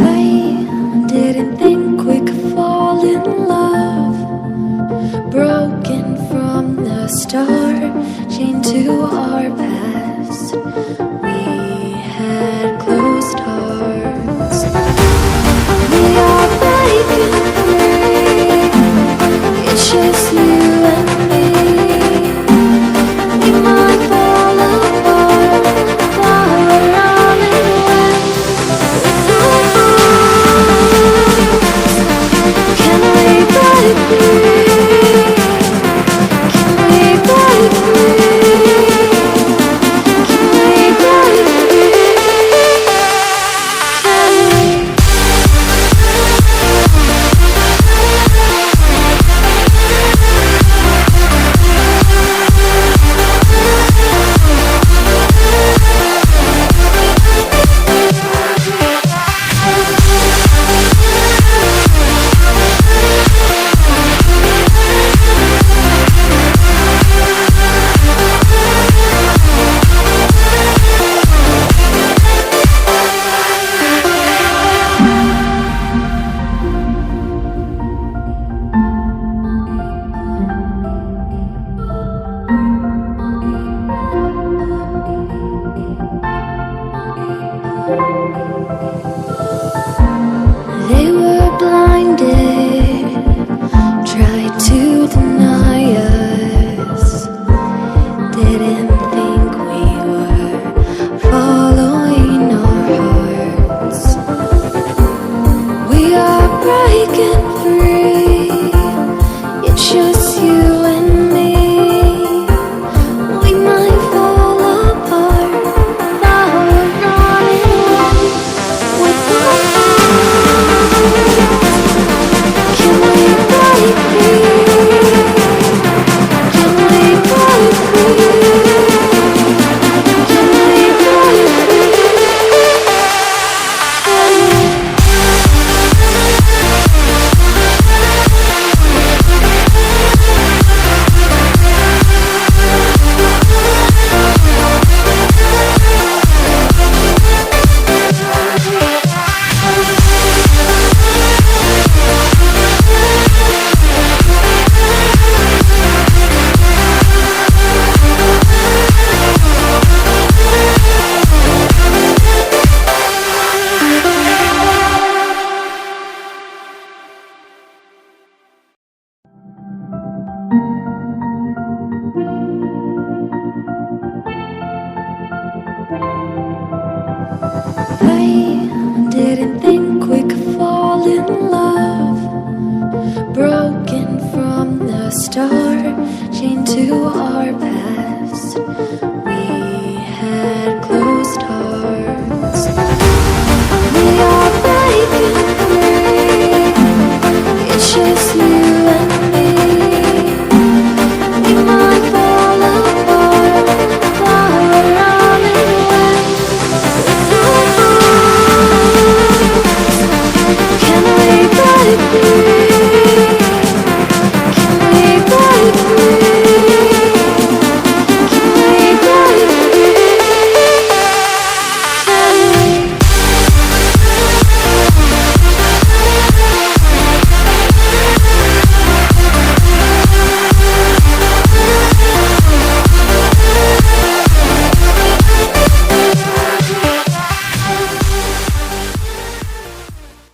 I didn't think we could fall in love. Broken from the start, chained to our past. We had closed hearts. We are breaking free. It's just you and me. We might fall apart, far running away with our hearts. Can we break free? Can we break free? Can we break free? Can we? They were blinded, tried to deny us. Didn't think we were following our hearts. We are breaking free. It's just you and me. We might fall apart, far running away with our hearts. Can we break free? Can we break free? Can we break free? Can we? I didn't think we could fall in love. Broken from the start, chained to our past.